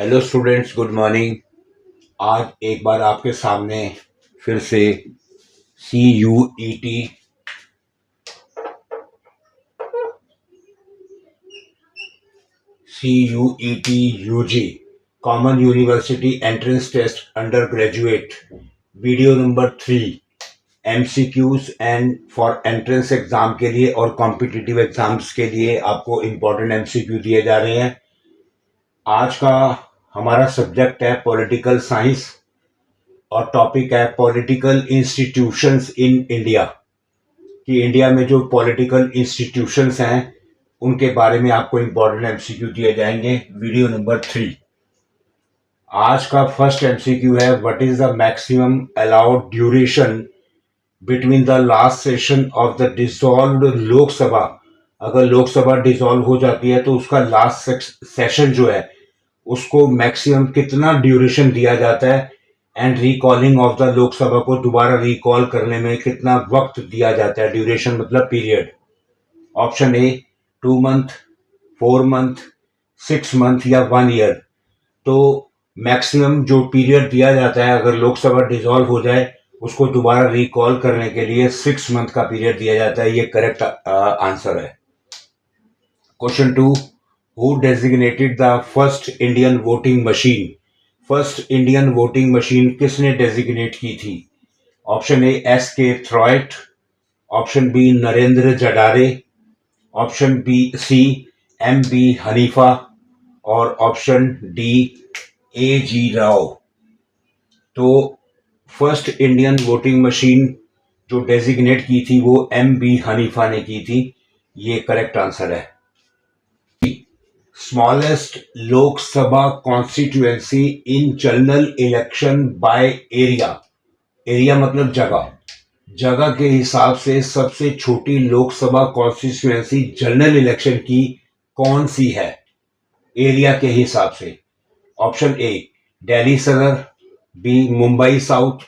Hello students, good morning. आज एक बार आपके सामने फिर से C U E T U G common university entrance test under graduate video number 3 MCQs and for entrance exam के लिए और कॉम्पिटिटिव एग्जाम्स के लिए आपको इम्पोर्टेंट एमसीक्यू दिए जा रहे हैं। आज का हमारा सब्जेक्ट है पॉलिटिकल साइंस और टॉपिक है पॉलिटिकल इंस्टीट्यूशंस इन इंडिया। कि इंडिया में जो पॉलिटिकल इंस्टीट्यूशंस हैं उनके बारे में आपको इम्पोर्टेंट एमसीक्यू दिए जाएंगे। Video number 3। आज का फर्स्ट एमसीक्यू है, what is the maximum allowed duration between the last session of the dissolved Lok Sabha. अगर लोकसभा डिसॉल्व हो जाती है तो उसका लास्ट सेशन जो है उसको मैक्सिमम कितना ड्यूरेशन दिया जाता है, and recalling of the Lok Sabha को दोबारा रिकॉल करने में कितना वक्त दिया जाता है। ड्यूरेशन मतलब period. Option A 2 month, 4 month, 6 month या 1 ईयर। तो मैक्सिमम जो पीरियड दिया जाता है अगर लोकसभा डिसॉल्व हो जाए उसको दोबारा रिकॉल करने के लिए 6 मंथ का पीरियड दिया जाता है। ये करेक्ट आंसर है। Question 2, who designated the first Indian voting machine. First Indian voting machine किसने डेजिग्नेट की थी? ऑप्शन ए एस के थ्रॉइट, ऑप्शन बी नरेंद्र जडारे, option B C M B Haneefa और option D A G Rao. तो फर्स्ट इंडियन वोटिंग मशीन जो designate की थी वो एम बी हनीफा ने की थी। ये करेक्ट आंसर है। Smallest Lok Sabha constituency in general election by area. Area मतलब जगह। जगह के हिसाब से सबसे छोटी लोकसभा कॉन्स्टिट्यूएंसी जनरल इलेक्शन की कौन सी है एरिया के हिसाब से? ऑप्शन ए दिल्ली सदर, बी मुंबई साउथ,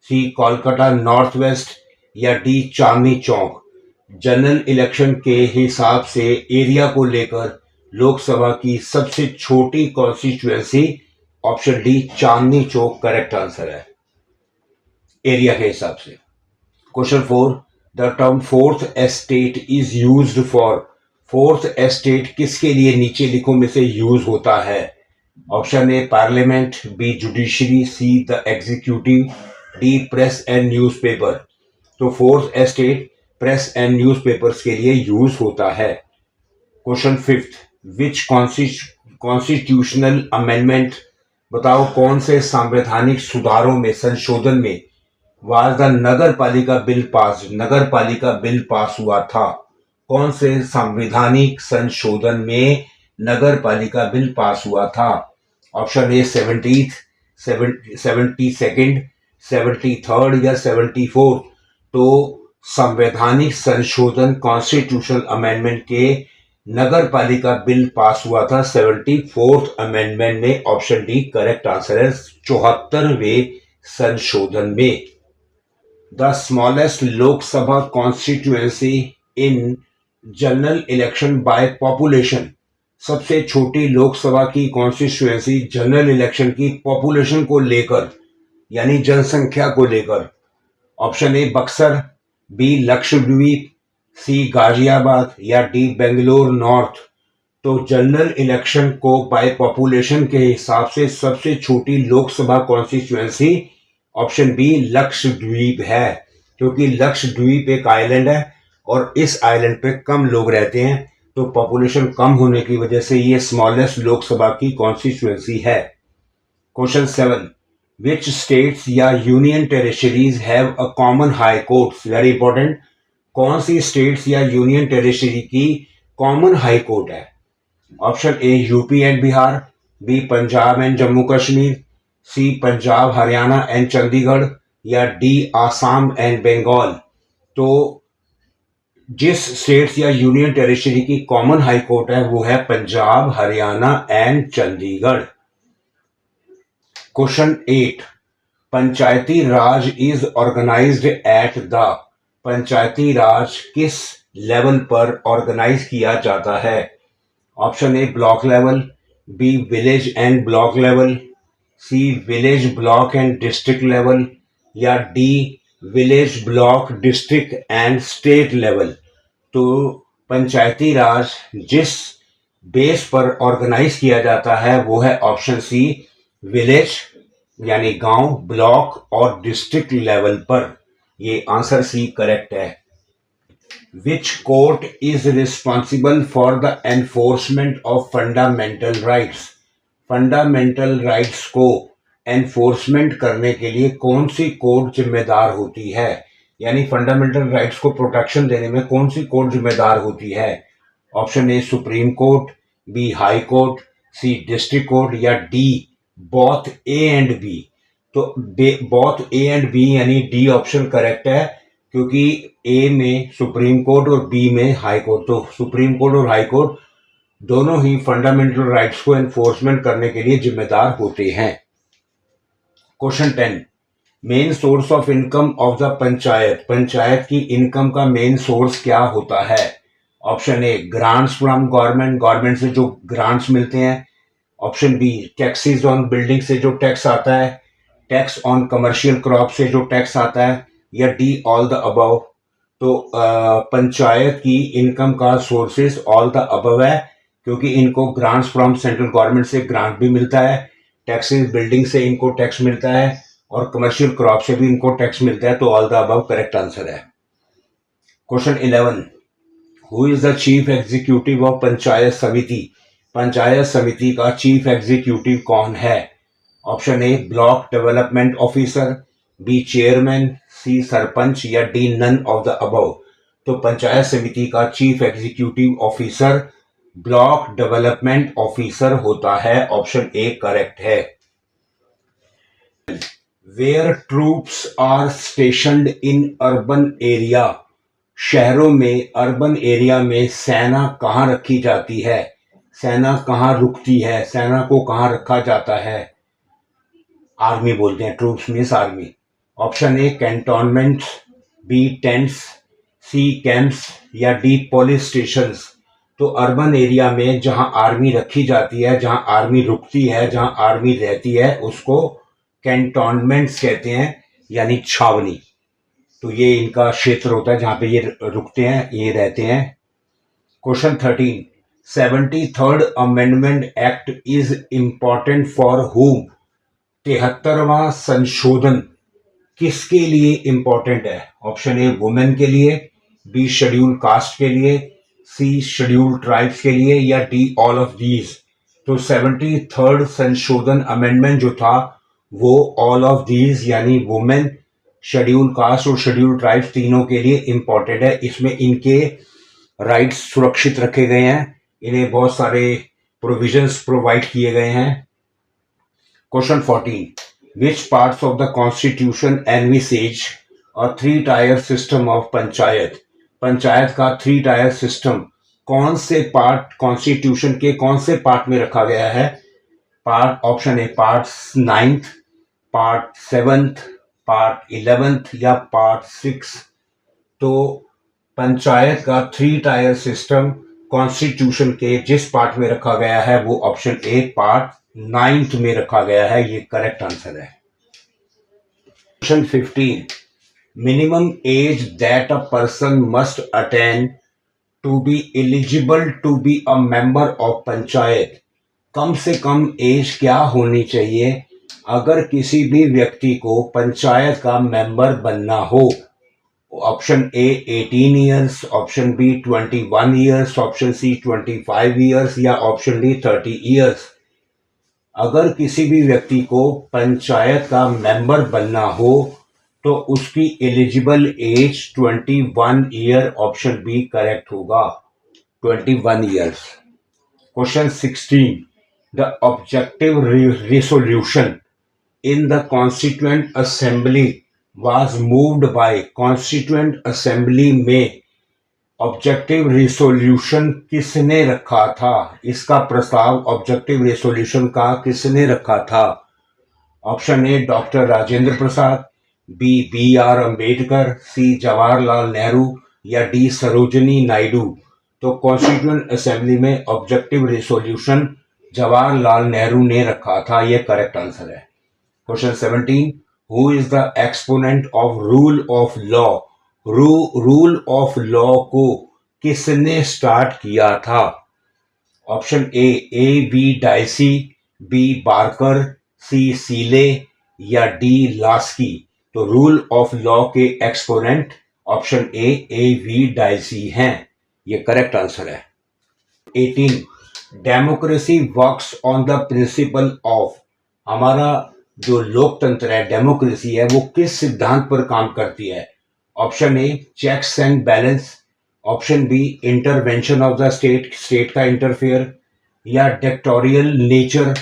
सी कोलकाता नॉर्थ वेस्ट या डी चांदनी चौक। जनरल इलेक्शन के हिसाब से एरिया को लेकर लोकसभा की सबसे छोटी constituency option D Chandni Chowk correct answer है एरिया के हिसाब से। Question 4, the term fourth estate is used for. Fourth estate किसके लिए नीचे लिखो में से यूज होता है? Option A parliament, B judiciary, C the executive, D press and newspaper. तो fourth estate press and newspapers के लिए यूज होता है। क्वेश्चन 5, विच कॉन्स्टिट्यूशनल अमेंडमेंट, बताओ कौन से संवैधानिक सुधारों में संशोधन में वाज द नगर पालिका बिल पास। नगर पालिका बिल पास हुआ था। कौन से संवैधानिक संशोधन में नगर पालिका बिल पास हुआ था? ऑप्शन ए 70th, 72nd, 73rd या 74th। तो संवैधानिक संशोधन कॉन्स्टिट्यूशनल अमेंडमेंट के नगर पालिका बिल पास हुआ था 74th अमेंडमेंट में। ऑप्शन डी करेक्ट आंसर है 74वें संशोधन में। The smallest Lok Sabha constituency in general election by population. सबसे छोटी लोकसभा की कॉन्स्टिट्यूएंसी जनरल इलेक्शन की पॉपुलेशन को लेकर यानी जनसंख्या को लेकर। Option A Buxar, B Lakshadweep, C Ghaziabad या डी बेंगलोर नॉर्थ। तो जनरल इलेक्शन को बाय पॉपुलेशन के हिसाब से सबसे छोटी Lok Sabha constituency option B Lakshadweep है, क्योंकि लक्षद्वीप एक आइलैंड है और इस आइलैंड पे कम लोग रहते हैं, तो पॉपुलेशन कम होने की वजह से ये स्मॉलेस्ट लोकसभा की कॉन्स्टिट्यूएंसी है। क्वेश्चन 7, विच स्टेट्स या union territories have a common high court. Very important. कौन सी स्टेट्स या यूनियन टेरिटरी की कॉमन हाई कोर्ट है? Option A UP and Bihar, B Punjab and Jammu Kashmir, C Punjab Haryana and Chandigarh या डी आसाम एंड बंगाल। तो जिस स्टेट्स या यूनियन टेरिटरी की कॉमन हाई कोर्ट है वो है Punjab, Haryana and Chandigarh. Question 8, Panchayati Raj is organized at the. Panchayati Raj किस लेवल पर ऑर्गेनाइज किया जाता है? Option A block level, B village and block level, C village block and district level, या D village block district and state level. तो पंचायती राज जिस base पर organize किया जाता है वो है ऑप्शन सी, विलेज यानी गांव, ब्लॉक और डिस्ट्रिक्ट लेवल पर। ये आंसर सी करेक्ट है। Which court is responsible for the enforcement of fundamental rights? Fundamental rights को एनफोर्समेंट करने के लिए कौन सी कोर्ट जिम्मेदार होती है, यानी फंडामेंटल राइट्स को प्रोटेक्शन देने में कौन सी कोर्ट जिम्मेदार होती है? Option A supreme court, B high court, C district court, या D both A and B. तो बोथ ए एंड बी यानी डी ऑप्शन करेक्ट है, क्योंकि ए में सुप्रीम कोर्ट और बी में हाई कोर्ट। तो सुप्रीम कोर्ट और हाई कोर्ट दोनों ही फंडामेंटल राइट्स को एनफोर्समेंट करने के लिए जिम्मेदार होते हैं। Question 10, main source of income of the panchayat. Panchayat की इनकम का मेन सोर्स क्या होता है? Option A grants from government, government से जो ग्रांट्स मिलते हैं। Option B taxes on building से जो टैक्स आता है, टैक्स ऑन कमर्शियल क्रॉप से जो टैक्स आता है, या डी ऑल द अबव। तो पंचायत की इनकम का सोर्सेस ऑल द अबव है, क्योंकि इनको ग्रांट्स फ्रॉम सेंट्रल गवर्नमेंट से ग्रांट भी मिलता है, टैक्सेस बिल्डिंग से इनको टैक्स मिलता है, और कमर्शियल क्रॉप से भी इनको टैक्स मिलता है। तो all the above correct answer है। Question 11, who is the chief executive of panchayat samiti? Panchayat samiti का चीफ एग्जीक्यूटिव कौन है? Option A block development officer, B chairman, C sarpanch, या D none of the above. तो पंचायत समिति का chief executive officer block development officer होता है। Option A correct है। Where troops are stationed in urban area. शहरों में, अर्बन एरिया में सेना कहाँ रखी जाती है? सेना कहाँ रुकती है? सेना को कहाँ रखा जाता है? आर्मी बोलते हैं, troops means army. Option A cantonment, B tents, C camps, या डी पुलिस स्टेशंस। तो अर्बन एरिया में जहां आर्मी रखी जाती है, जहां आर्मी रुकती है, जहां आर्मी रहती है, उसको कैंटोनमेंट्स कहते हैं, यानी छावनी। तो ये इनका क्षेत्र होता है जहां पे ये रुकते हैं, ये रहते हैं। Question 13, 73rd amendment act is important for whom? 73वां संशोधन किसके लिए इंपॉर्टेंट है? ऑप्शन ए वुमेन के लिए, बी शेड्यूल कास्ट के लिए, सी शेड्यूल ट्राइब्स के लिए, या डी ऑल ऑफ दीज। तो 73rd संशोधन अमेंडमेंट जो था वो ऑल ऑफ दीज यानी वुमेन, शेड्यूल कास्ट और शेड्यूल ट्राइब्स तीनों के लिए इंपॉर्टेंट है। इसमें इनके राइट्स सुरक्षित रखे गए हैं, इन्हें बहुत सारे प्रोविजंस प्रोवाइड किए गए हैं। Question 14, which parts of the constitution envisages और 3 tier system of panchayat? Panchayat का 3 टायर सिस्टम कौन से पार्ट कॉन्स्टिट्यूशन के कौन से पार्ट में रखा गया है? Part option A part 9th, part 7th, part 11th, या पार्ट 6। तो पंचायत का 3 टायर सिस्टम कॉन्स्टिट्यूशन के जिस पार्ट में रखा गया है वो ऑप्शन ए पार्ट 9th में रखा गया है। ये करेक्ट आंसर है। Question 15, minimum age that a person must attain to be eligible to be a member of panchayat. कम से कम एज क्या होनी चाहिए अगर किसी भी व्यक्ति को पंचायत का मेंबर बनना हो? Option A 18 years, option B 21 years, option C 25 years, या ऑप्शन डी 30 ईयर्स। अगर किसी भी व्यक्ति को पंचायत का मेंबर बनना हो तो उसकी eligible age 21 year, option B correct होगा, 21 years. Question 16, the objective resolution in the constituent assembly was moved by. Constituent assembly में ऑब्जेक्टिव रिसोल्यूशन किसने रखा था? इसका प्रस्ताव ऑब्जेक्टिव रिसोल्यूशन का किसने रखा था? Option A doctor Rajendra Prasad, B R Ambedkar, C Jawaharlal Nehru, या डी सरोजिनी नायडू। तो कॉन्स्टिट्यूएंट असेंबली में ऑब्जेक्टिव रिसोल्यूशन जवाहरलाल नेहरू ने रखा था, यह करेक्ट आंसर है। Question 17, who is the exponent of rule of law? Rule of law को किसने स्टार्ट किया था? Option A B Dicey, B Barker, C Seeley या डी लास्की। तो रूल ऑफ लॉ के exponent option A V dicey हैं, ये correct answer है। 18, democracy works on the principle of. हमारा जो लोकतंत्र है, डेमोक्रेसी है, वो किस सिद्धांत पर काम करती है? Option A checks and balance, option B intervention of the state, state का इंटरफेयर, या डिक्टेटोरियल नेचर,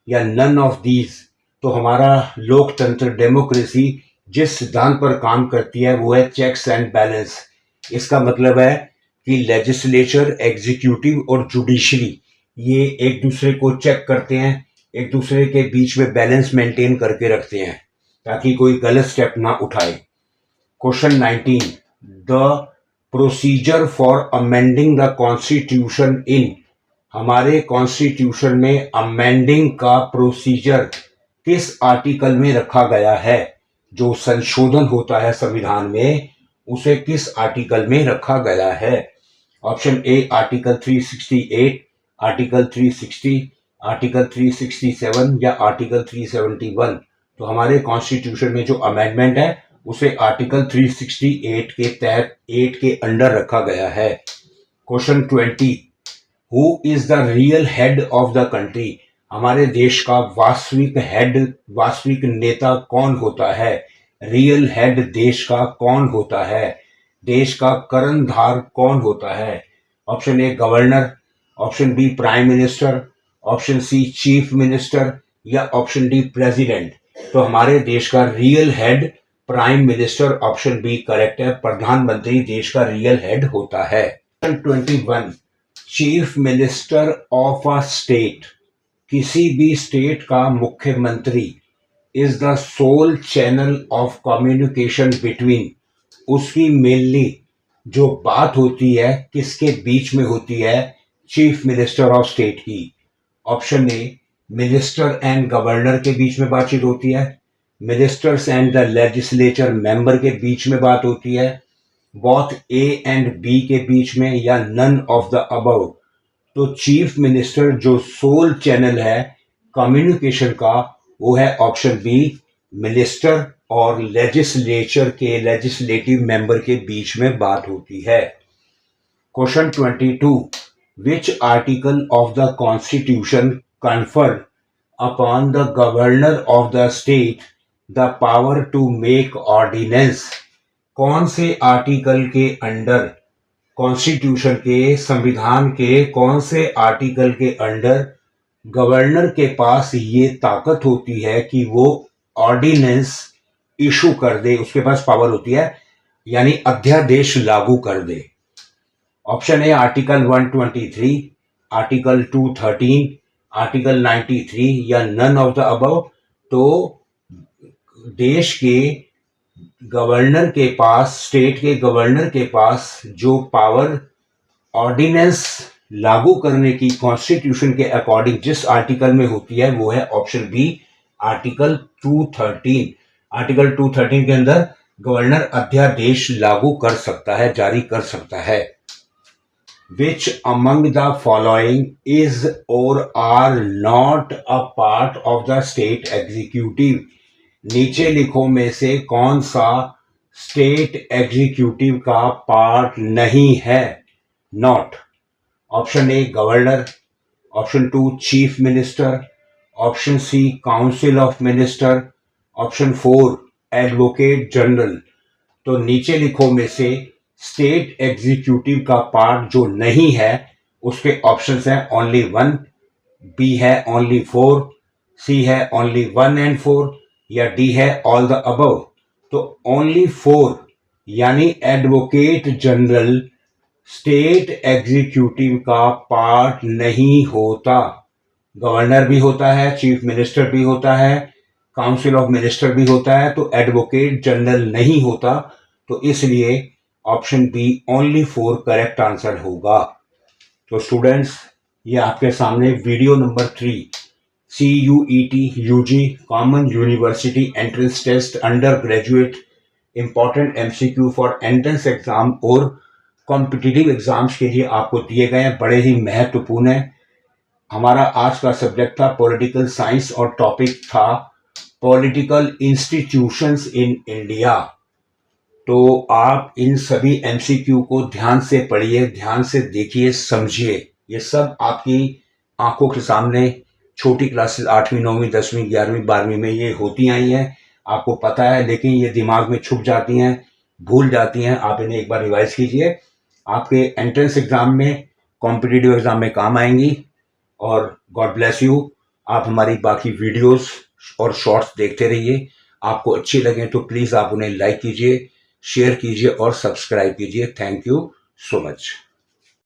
या नन ऑफ दीज। तो हमारा लोकतंत्र, डेमोक्रेसी जिस सिद्धांत पर काम करती है वो है चेक्स एंड बैलेंस। इसका मतलब है कि लेजिस्लेचर, एग्जीक्यूटिव और जुडिशरी ये एक दूसरे को चेक करते हैं, एक दूसरे के बीच में बैलेंस मेंटेन करके रखते हैं ताकि कोई गलत स्टेप ना उठाए। Question 19, the procedure for amending the constitution in. हमारे कॉन्स्टिट्यूशन में अमेंडिंग का प्रोसीजर किस आर्टिकल में रखा गया है? जो संशोधन होता है संविधान में, उसे किस आर्टिकल में रखा गया है? Option A article 368, article 360, article 367 या आर्टिकल 371। तो हमारे कॉन्स्टिट्यूशन में जो अमेंडमेंट है उसे आर्टिकल 368 के तहत 8 के अंडर रखा गया है। Question 20, who is the real head of the country? हमारे देश का वास्तविक हेड, वास्तविक नेता कौन होता है? रियल हेड देश का कौन होता है? देश का कर्णधार कौन होता है? Option A governor, option B prime minister, option C chief minister या ऑप्शन डी प्रेसिडेंट। तो हमारे देश का real head prime minister, option B correct है, प्रधानमंत्री देश का रियल हेड होता है। 21, chief minister of a state, किसी भी स्टेट का मुख्यमंत्री, is the sole channel of communication between. उसकी मेनली जो बात होती है किसके बीच में होती है? चीफ मिनिस्टर ऑफ स्टेट की। Option A minister and governor के बीच में बातचीत होती है, ministers and the legislature member के बीच में बात होती है, बोथ ए एंड बी के बीच में, या नन ऑफ द अबव। तो चीफ मिनिस्टर जो सोल चैनल है कम्युनिकेशन का, वो है ऑप्शन बी मिनिस्टर और लेजिस्लेचर के, लेजिस्लेटिव मेंबर के बीच में बात होती है। Question 22, which article of the constitution confer upon the governor of the state the power to make ordinance? कौन से आर्टिकल के अंडर, कॉन्स्टिट्यूशन के, संविधान के कौन से आर्टिकल के अंडर गवर्नर के पास ये ताकत होती है कि वो ऑर्डिनेंस इशू कर दे, उसके पास पावर होती है, यानी अध्यादेश लागू कर दे? Option A article 123, article 213, article 93 या नन ऑफ द अबव। तो देश के गवर्नर के पास, स्टेट के गवर्नर के पास जो पावर ऑर्डिनेंस लागू करने की कॉन्स्टिट्यूशन के अकॉर्डिंग जिस आर्टिकल में होती है वो है ऑप्शन बी आर्टिकल 213। आर्टिकल 213 के अंदर गवर्नर अध्यादेश लागू कर सकता है, जारी कर सकता है। Which among the following is और are not a part of the state executive? नीचे लिखो में से कौन सा स्टेट एग्जीक्यूटिव का पार्ट नहीं है? Not. Option A governor, option 2 chief minister, option C council of minister, option 4 advocate general. तो नीचे लिखो में से स्टेट एग्जीक्यूटिव का पार्ट जो नहीं है उसके ऑप्शंस हैं ओनली 1, बी है ओनली 4, सी है ओनली 1 and 4 या डी है ऑल द अबव। तो ओनली 4 यानी एडवोकेट जनरल स्टेट एग्जीक्यूटिव का पार्ट नहीं होता। गवर्नर भी होता है, चीफ मिनिस्टर भी होता है, काउंसिल ऑफ मिनिस्टर भी होता है, तो एडवोकेट जनरल नहीं होता। तो इसलिए option B only 4 correct answer होगा। तो स्टूडेंट्स, ये आपके सामने video number 3 CUET UG common university entrance test under graduate important MCQ for entrance exam और कॉम्पिटिटिव एग्जाम्स के लिए आपको दिए गए हैं, बड़े ही महत्वपूर्ण है। हमारा आज का सब्जेक्ट था पॉलिटिकल साइंस और टॉपिक था पॉलिटिकल इंस्टीट्यूशंस इन इंडिया। तो आप इन सभी MCQ को ध्यान से पढ़िए, ध्यान से देखिए, समझिए। ये सब आपकी आंखों के सामने छोटी क्लासेस 8वीं 9वीं 10वीं 11वीं 12वीं में ये होती आई हैं, आपको पता है, लेकिन ये दिमाग में छुप जाती हैं, भूल जाती हैं। आप इन्हें एक बार रिवाइज कीजिए, आपके एंट्रेंस एग्जाम में, कॉम्पिटिटिव एग्जाम में काम आएंगी। और गॉड ब्लेस यू। आप हमारी बाकी वीडियोस और शॉर्ट्स देखते रहिए। आपको अच्छी लगे तो प्लीज़ आप उन्हें लाइक कीजिए, शेयर कीजिए और सब्सक्राइब कीजिए। Thank you so much.